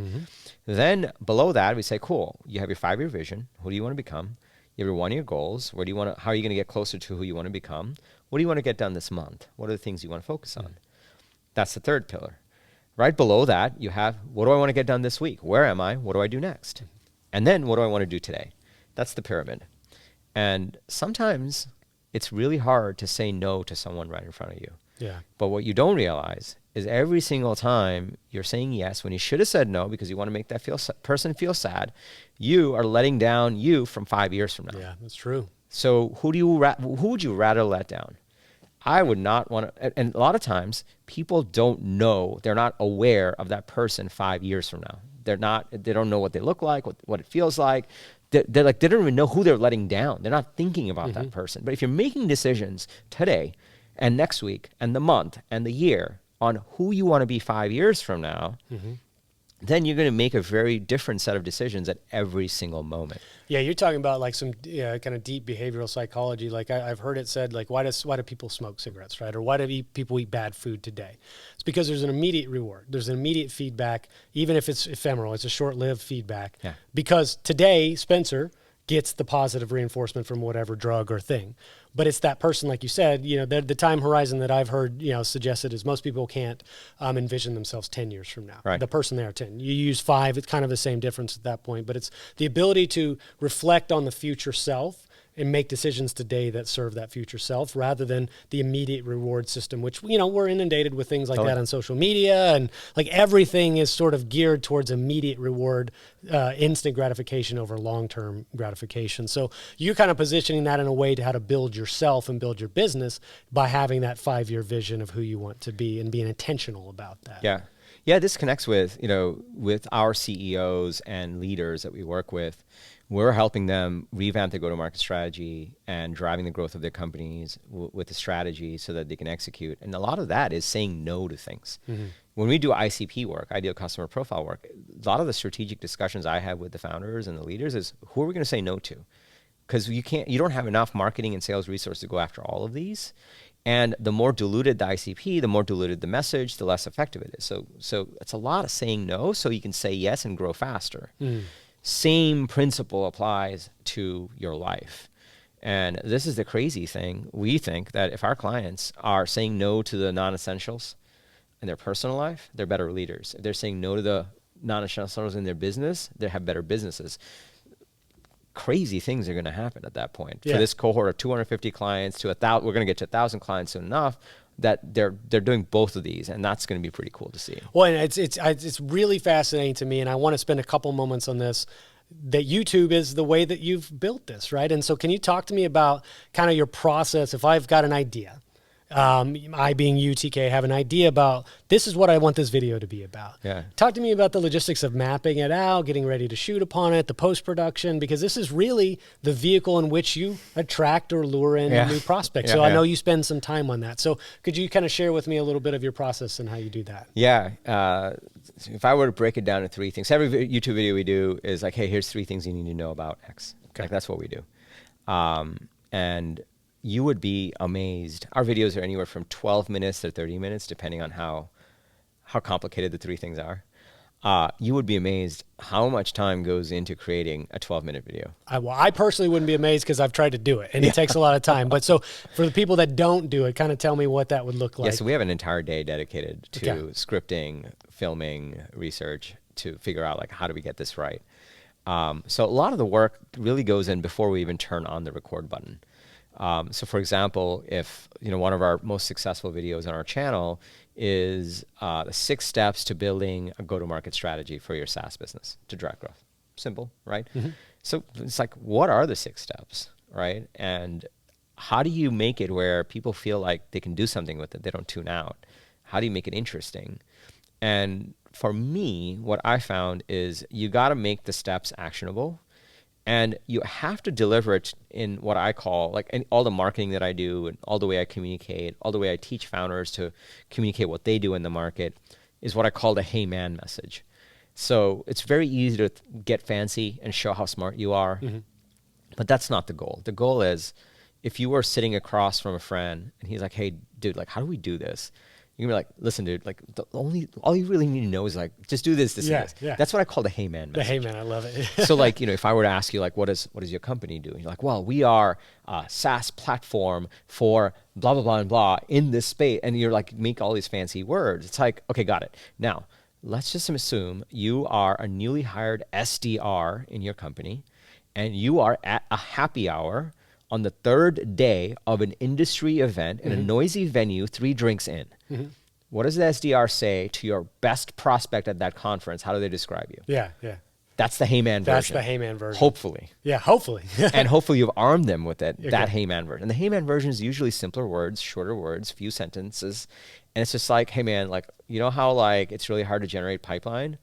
Then below that, we say, cool, you have your 5-year vision. Who do you want to become? You have your 1 year goals. Where do you want to, how are you going to get closer to who you want to become? What do you want to get done this month? What are the things you want to focus on? That's the third pillar. Right below that, you have, what do I want to get done this week? Where am I? What do I do next? And then what do I want to do today? That's the pyramid. And sometimes it's really hard to say no to someone right in front of you. Yeah. But what you don't realize is every single time you're saying yes when you should have said no because you want to make that person feel sad, you are letting down you from 5 years from now. Yeah, that's true. So who would you rather let down? I would not want to, and a lot of times people don't know, they're not aware of that person 5 years from now. They don't know what they look like, what it feels like. They don't even know who they're letting down. They're not thinking about that person. But if you're making decisions today and next week and the month and the year on who you want to be 5 years from now, then you're going to make a very different set of decisions at every single moment. Yeah, you're talking about like some kind of deep behavioral psychology. Like I've heard it said, like why do people smoke cigarettes, right? Or why do people eat bad food today? It's because there's an immediate reward. There's an immediate feedback, even if it's ephemeral. It's a short-lived feedback. Yeah. Because today, Spencer gets the positive reinforcement from whatever drug or thing. But it's that person, like you said, the time horizon that I've heard, suggested is most people can't envision themselves 10 years from now. Right. The person they are 10. You use 5, it's kind of the same difference at that point. But it's the ability to reflect on the future self and make decisions today that serve that future self rather than the immediate reward system, which, we're inundated with things like that on social media, and like everything is sort of geared towards immediate reward, instant gratification over long-term gratification. So you're kind of positioning that in a way to how to build yourself and build your business by having that 5-year vision of who you want to be and being intentional about that. Yeah. Yeah, this connects with, with our CEOs and leaders that we work with. We're helping them revamp their go-to-market strategy and driving the growth of their companies with the strategy so that they can execute. And a lot of that is saying no to things. When we do ICP work, ideal customer profile work, a lot of the strategic discussions I have with the founders and the leaders is who are we going to say no to? Because you don't have enough marketing and sales resources to go after all of these. And the more diluted the ICP, the more diluted the message, the less effective it is. So it's a lot of saying no so you can say yes and grow faster. Same principle applies to your life. And this is the crazy thing. We think that if our clients are saying no to the non-essentials in their personal life, they're better leaders. If they're saying no to the non-essentials in their business, they have better businesses. Crazy things are going to happen at that point. For this cohort of 250 clients to 1,000, we're going to get to 1,000 clients soon enough that they're doing both of these, and that's going to be pretty cool to see. Well, and it's really fascinating to me, and I want to spend a couple moments on this, that YouTube is the way that you've built this, right? And so can you talk to me about kind of your process if I've got an idea? I being you, TK, have an idea about this is what I want this video to be about. Yeah. Talk to me about the logistics of mapping it out, getting ready to shoot upon it, the post-production, because this is really the vehicle in which you attract or lure in new prospects. So I know you spend some time on that. So could you kind of share with me a little bit of your process and how you do that? Yeah. If I were to break it down to 3 things, every YouTube video we do is like, hey, here's 3 things you need to know about X. Okay. Like that's what we do. And you would be amazed. Our videos are anywhere from 12 minutes to 30 minutes, depending on how complicated the 3 things are. You would be amazed how much time goes into creating a 12-minute video. I personally wouldn't be amazed because I've tried to do it, and it takes a lot of time. But so for the people that don't do it, kind of tell me what that would look like. Yeah, so we have an entire day dedicated to scripting, filming, research to figure out like how do we get this right. So a lot of the work really goes in before we even turn on the record button. So for example, if one of our most successful videos on our channel is the 6 steps to building a go-to-market strategy for your SaaS business to drive growth. Simple, right? So it's like, what are the 6 steps, right? And how do you make it where people feel like they can do something with it? They don't tune out. How do you make it interesting? And for me, what I found is you got to make the steps actionable. And you have to deliver it in what I call, like all the marketing that I do and all the way I communicate, all the way I teach founders to communicate what they do in the market is what I call the hey man message. So it's very easy to get fancy and show how smart you are, but that's not the goal. The goal is if you were sitting across from a friend and he's like, hey, dude, like how do we do this? You're gonna be like, listen, dude, like all you really need to know is like, just do this, and this. Yeah. That's what I call the hey man message. The hey man, I love it. So like, if I were to ask you like, what does your company do? You're like, well, we are a SaaS platform for blah, blah, blah, and blah in this space. And you're like, make all these fancy words. It's like, okay, got it. Now, let's just assume you are a newly hired SDR in your company and you are at a happy hour on the third day of an industry event in a noisy venue, 3 drinks in. What does the SDR say to your best prospect at that conference? How do they describe you? Yeah. That's the hey man version. That's the hey man version. Hopefully. Yeah, hopefully. And hopefully you've armed them with it, that hey man version. And the hey man version is usually simpler words, shorter words, few sentences. And it's just like, hey man, like, you know how like it's really hard to generate pipeline?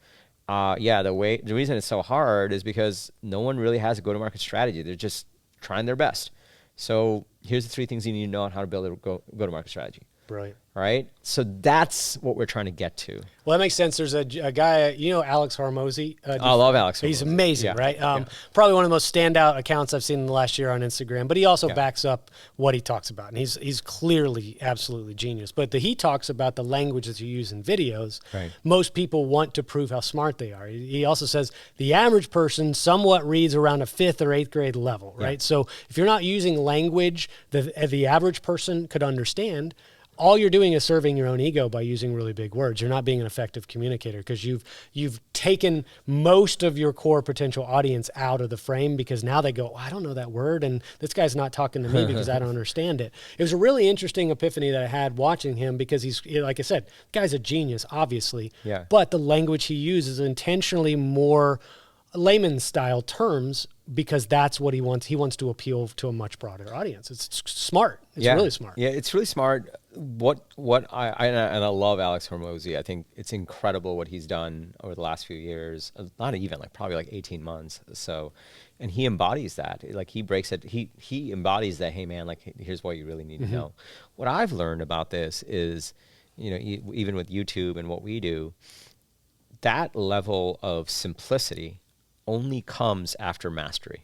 Yeah, the reason it's so hard is because no one really has a go-to-market strategy. They're just trying their best. So here's the 3 things you need to know on how to build a go-to-market strategy. Brilliant. Right? So that's what we're trying to get to. Well, that makes sense. There's a guy, Alex Horowitz. I love Alex Horowitz. He's amazing, Yeah. right? Probably one of the most standout accounts I've seen in the last year on Instagram, but he also Yeah. backs up what he talks about. And he's clearly absolutely genius. But he talks about the language that you use in videos. Right. Most people want to prove how smart they are. He also says the average person somewhat reads around a 5th or 8th grade level, right? Yeah. So if you're not using language that the average person could understand, all you're doing is serving your own ego by using really big words. You're not being an effective communicator because you've taken most of your core potential audience out of the frame because now they go, I don't know that word, and this guy's not talking to me because I don't understand it. It was a really interesting epiphany that I had watching him because he's, like I said, the guy's a genius, obviously. Yeah. But the language he uses is intentionally more layman style terms because that's what he wants. He wants to appeal to a much broader audience. It's smart. It's really smart. Yeah, it's really smart. I love Alex Hormozzi. I think it's incredible what he's done over the last few years. Not even probably 18 months. So, and he embodies that. Like he breaks it. He embodies that. Hey man, like here's what you really need to know. What I've learned about this is, even with YouTube and what we do, that level of simplicity only comes after mastery.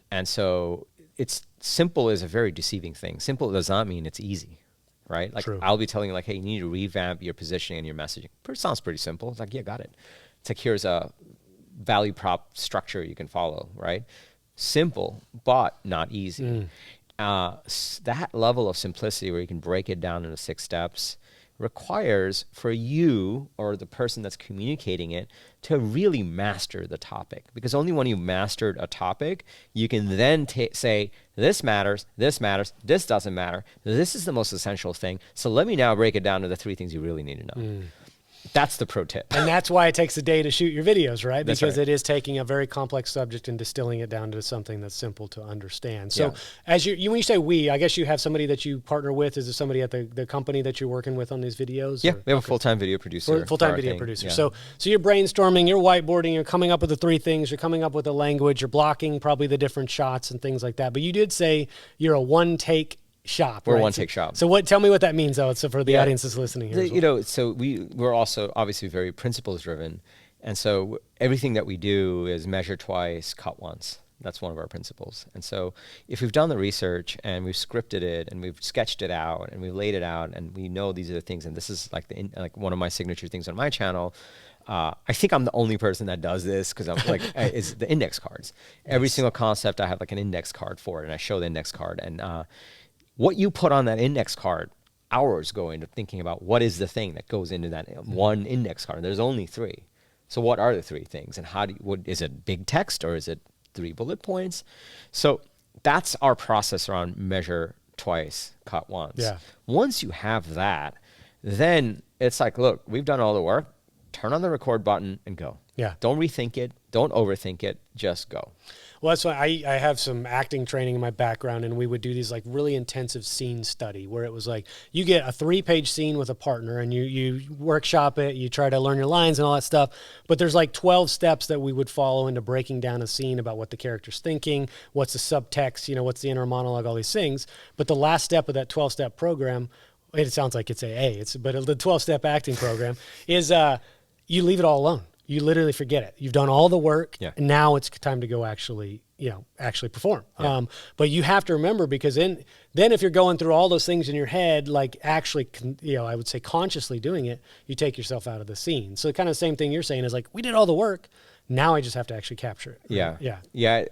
And so it's simple is a very deceiving thing. Simple does not mean it's easy, right? Like True. I'll be telling you like, hey, you need to revamp your positioning and your messaging. It sounds pretty simple. It's like, yeah, got it. It's like, here's a value prop structure you can follow, right? Simple, but not easy. That level of simplicity where you can break it down into 6 steps requires for you or the person that's communicating it to really master the topic. Because only when you've mastered a topic, you can then say, this matters, this doesn't matter, this is the most essential thing. So let me now break it down to the 3 things you really need to know. That's the pro tip. And that's why it takes a day to shoot your videos, right? That's Because right. it is taking a very complex subject and distilling it down to something that's simple to understand. So Yeah. as when you say we, I guess you have somebody that you partner with. Is it somebody at the company that you're working with on these videos? Yeah, or? we have a full-time video producer. Full-time for our video thing. producer. Yeah. So you're brainstorming, you're whiteboarding, you're coming up with the 3 things, you're coming up with a language, you're blocking probably the different shots and things like that. But you did say you're a one-take shop. We're right? a one-take shop. So tell me what that means, though, so for the Yeah. audience that's listening here. as well. So we're also obviously very principles driven. And so everything that we do is measure twice, cut once. That's one of our principles. And so if we've done the research and we've scripted it and we've sketched it out and we've laid it out and we know these are the things, and this is like one of my signature things on my channel, I think I'm the only person that does this because I'm like, is the index cards. Every single concept I have like an index card for it, and I show the index card. And what you put on that index card, hours go into thinking about what is the thing that goes into that one index card. There's only 3. So what are the 3 things? And is it big text or is it 3 bullet points? So that's our process around measure twice, cut once. Yeah. Once you have that, then it's like, look, we've done all the work. Turn on the record button and go. Yeah. Don't rethink it. Don't overthink it. Just go. Well, that's why I have some acting training in my background, and we would do these like really intensive scene study where it was like you get a 3-page scene with a partner and you workshop it, you try to learn your lines and all that stuff. But there's like 12 steps that we would follow into breaking down a scene about what the character's thinking, what's the subtext, what's the inner monologue, all these things. But the last step of that 12-step program, it sounds like it's AA, but the 12-step acting program is you leave it all alone. you literally forget it. You've done all the work, Yeah. and now it's time to go actually perform. Yeah. But you have to remember, because then if you're going through all those things in your head, like actually, I would say consciously doing it, you take yourself out of the scene. So kind of the same thing you're saying is like, we did all the work. Now I just have to actually capture it. Right? Yeah.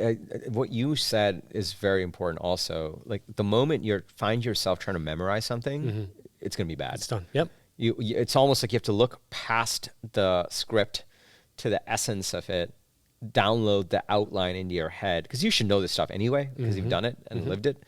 What you said is very important also. Like the moment you find yourself trying to memorize something, it's going to be bad. It's done. Yep. It's almost like you have to look past the script to the essence of it, download the outline into your head, because you should know this stuff anyway, because you've done it and lived it.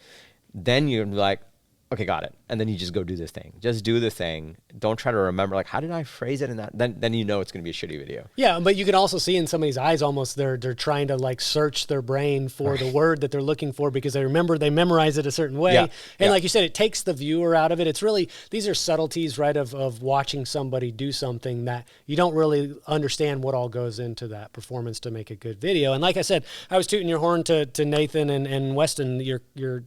Then you're like, okay, got it. And then you just go do this thing. Just do the thing. Don't try to remember, like, how did I phrase it in that? Then you know it's going to be a shitty video. Yeah, but you can also see in somebody's eyes almost they're trying to like search their brain for the word that they're looking for, because they memorize it a certain way. Yeah. And like you said, it takes the viewer out of it. It's really, these are subtleties, right, of watching somebody do something that you don't really understand what all goes into that performance to make a good video. And like I said, I was tooting your horn to Nathan and Weston, your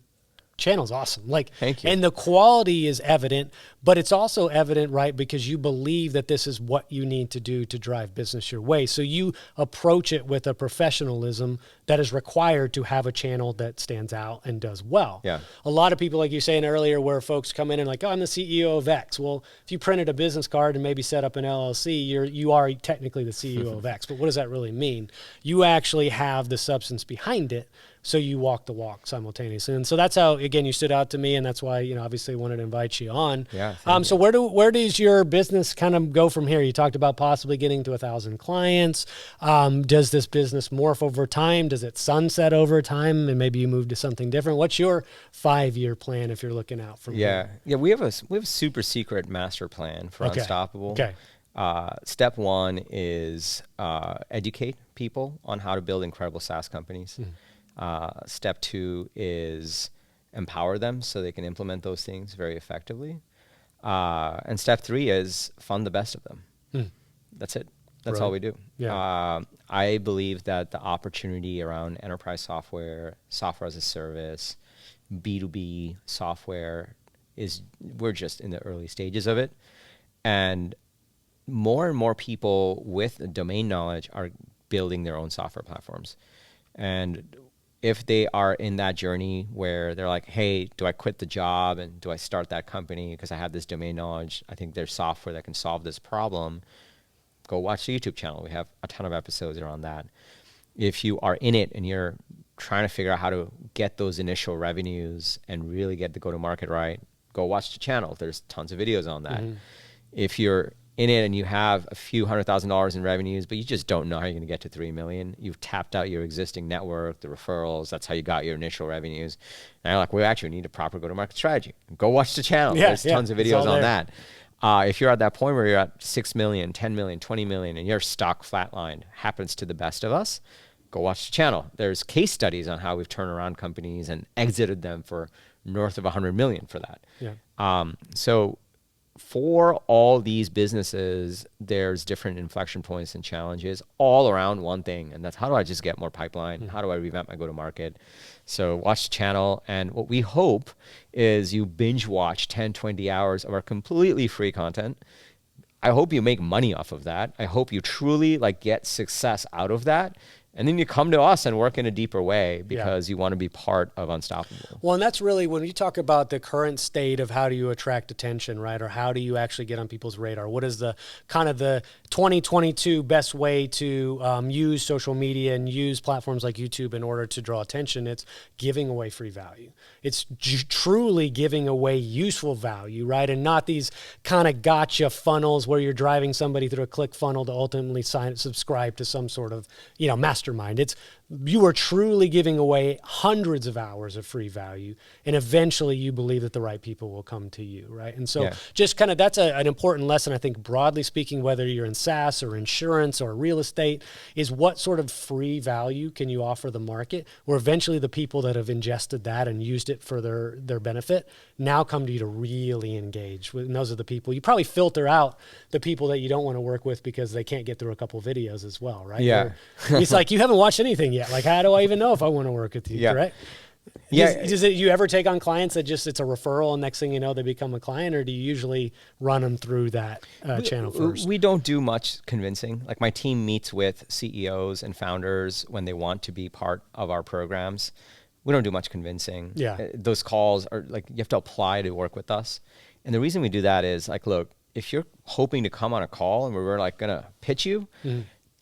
channel's awesome. Like, thank you. And the quality is evident, but it's also evident, right, because you believe that this is what you need to do to drive business your way. So you approach it with a professionalism that is required to have a channel that stands out and does well. Yeah. A lot of people, like you saying earlier, where folks come in and like, oh, I'm the CEO of X. Well, if you printed a business card and maybe set up an LLC, you are technically the CEO of X. But what does that really mean? You actually have the substance behind it. So you walk the walk simultaneously. And so that's how, again, you stood out to me. And that's why, obviously wanted to invite you on. Yeah. So where does your business kind of go from here? You talked about possibly getting to 1,000 clients. Does this business morph over time? Does it sunset over time? And maybe you move to something different? What's your 5-year plan if you're looking out from here? Yeah. We have a super secret master plan for Unstoppable. Okay. Step one is educate people on how to build incredible SaaS companies. Step two is empower them so they can implement those things very effectively. And step three is fund the best of them. That's it. That's all we do. Yeah. I believe that the opportunity around enterprise software, software as a service, B2B software we're just in the early stages of it. And more people with domain knowledge are building their own software platforms. And if they are in that journey where they're like, hey, do I quit the job and do I start that company because I have this domain knowledge? I think there's software that can solve this problem. Go watch the YouTube channel. We have a ton of episodes around that. If you are in it and you're trying to figure out how to get those initial revenues and really get the go-to-market right, go watch the channel. There's tons of videos on that. If you're in it and you have a few $100,000 in revenues, but you just don't know how you're going to get to 3 million. You've tapped out your existing network, the referrals. That's how you got your initial revenues. And you're like, we actually need a proper go-to-market strategy. Go watch the channel. There's tons of videos on that. If you're at that point where you're at 6 million, 10 million, 20 million, and you're stock flatline, happens to the best of us, go watch the channel. There's case studies on how we've turned around companies and exited them for north of 100 million for that. So for all these businesses, there's different inflection points and challenges all around one thing. And that's, how do I just get more pipeline? How do I revamp my go-to-market? So watch the channel. And what we hope is you binge watch 10, 20 hours of our completely free content. I hope you make money off of that. I hope you truly get success out of that. And then you come to us and work in a deeper way because you want to be part of Unstoppable. Well, and that's really when you talk about the current state of how do you attract attention, right? Or how do you actually get on people's radar? What is the kind of the 2022 best way to use social media and use platforms like YouTube in order to draw attention? It's giving away free value. It's truly giving away useful value, right? And not these kind of gotcha funnels where you're driving somebody through a click funnel to ultimately subscribe to some sort of, mastermind. You are truly giving away hundreds of hours of free value, and eventually you believe that the right people will come to you, right? And so just kind of, that's an important lesson, I think, broadly speaking, whether you're in SaaS or insurance or real estate, is what sort of free value can you offer the market, where eventually the people that have ingested that and used it for their benefit now come to you to really engage with. And those are the people, you probably filter out the people that you don't want to work with because they can't get through a couple of videos as well, right? Yeah. It's like, you haven't watched anything yet. Like, how do I even know if I want to work with you, correct? Yeah. Does it, you ever take on clients that just, it's a referral and next thing you know, they become a client, or do you usually run them through that channel first? We don't do much convincing. Like my team meets with CEOs and founders when they want to be part of our programs. We don't do much convincing. Yeah. Those calls are like, you have to apply to work with us. And the reason we do that is like, look, if you're hoping to come on a call and we're like going to pitch you,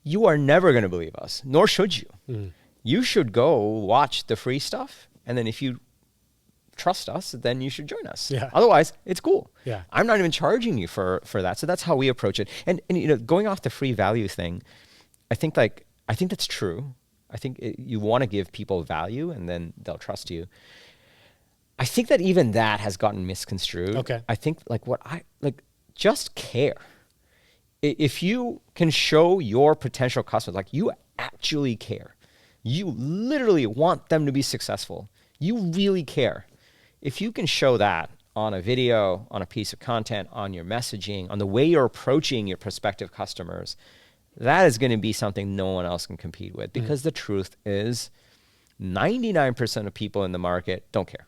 you are never going to believe us, nor should you. You should go watch the free stuff. And then if you trust us, then you should join us. Yeah. Otherwise, it's cool. Yeah. I'm not even charging you for that. So that's how we approach it. And you know, going off the free value thing, I think that's true. I think you want to give people value and then they'll trust you. I think that even that has gotten misconstrued. Okay. I think just care. If you can show your potential customers, like you actually care, you literally want them to be successful. You really care. If you can show that on a video, on a piece of content, on your messaging, on the way you're approaching your prospective customers, that is going to be something no one else can compete with, because the truth is 99% of people in the market don't care.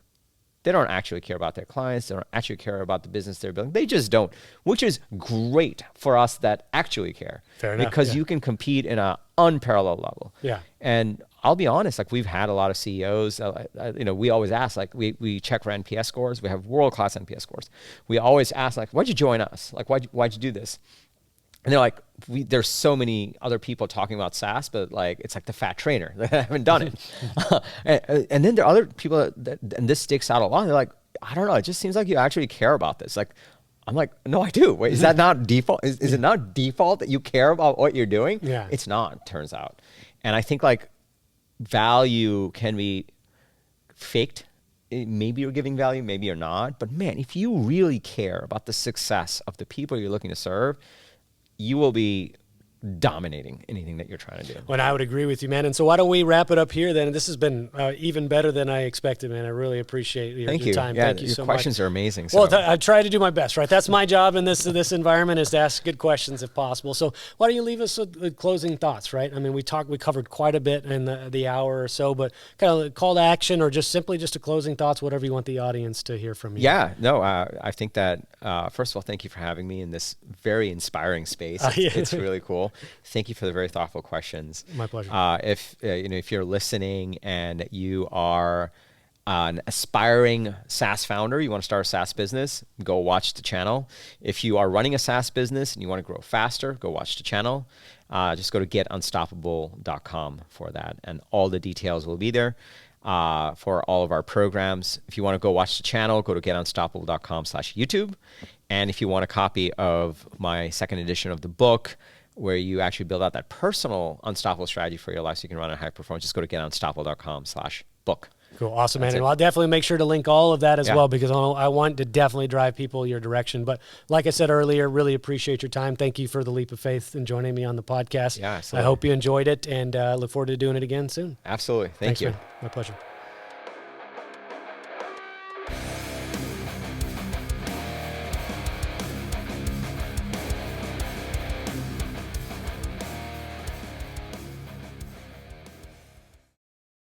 They don't actually care about their clients. They don't actually care about the business they're building. They just don't, which is great for us that actually care. Fair enough. Because you can compete in an unparalleled level. Yeah. And I'll be honest, like we've had a lot of CEOs, you know, we always ask, like we check for NPS scores. We have world-class NPS scores. We always ask, like, why'd you join us? Like, why'd you do this? And they're like, there's so many other people talking about SaaS, but like, it's like the fat trainer. I haven't done it. And then there are other people that, and this sticks out a lot. They're like, I don't know. It just seems like you actually care about this. Like, I'm like, no, I do. Wait, is that not default? Is it not default that you care about what you're doing? Yeah. It's not, turns out. And I think like value can be faked. Maybe you're giving value, maybe you're not. But man, if you really care about the success of the people you're looking to serve, you will be dominating anything that you're trying to do. Well, I would agree with you, man. And so why don't we wrap it up here then? This has been even better than I expected, man. I really appreciate your time. Yeah, Thank you so much. Your questions are amazing. So. Well, I try to do my best, right? That's my job in this environment, is to ask good questions if possible. So why don't you leave us with closing thoughts, right? I mean, we covered quite a bit in the hour or so, but kind of call to action or just simply just a closing thoughts, whatever you want the audience to hear from you. Yeah, no, I think that, first of all, thank you for having me in this very inspiring space. It's really cool. Thank you for the very thoughtful questions. My pleasure. If you're listening and you are an aspiring SaaS founder, you want to start a SaaS business, go watch the channel. If you are running a SaaS business and you want to grow faster, go watch the channel. Just go to getunstoppable.com for that, and all the details will be there for all of our programs. If you want to go watch the channel, go to getunstoppable.com/YouTube. And if you want a copy of my second edition of the book, where you actually build out that personal unstoppable strategy for your life so you can run a high performance, just go to getunstoppable.com/book. Cool. Awesome, man. And I'll definitely make sure to link all of that as well, because I want to definitely drive people your direction. But like I said earlier, really appreciate your time. Thank you for the leap of faith and joining me on the podcast. Yeah, absolutely. I hope you enjoyed it, and look forward to doing it again soon. Absolutely. Thank you. Man. My pleasure.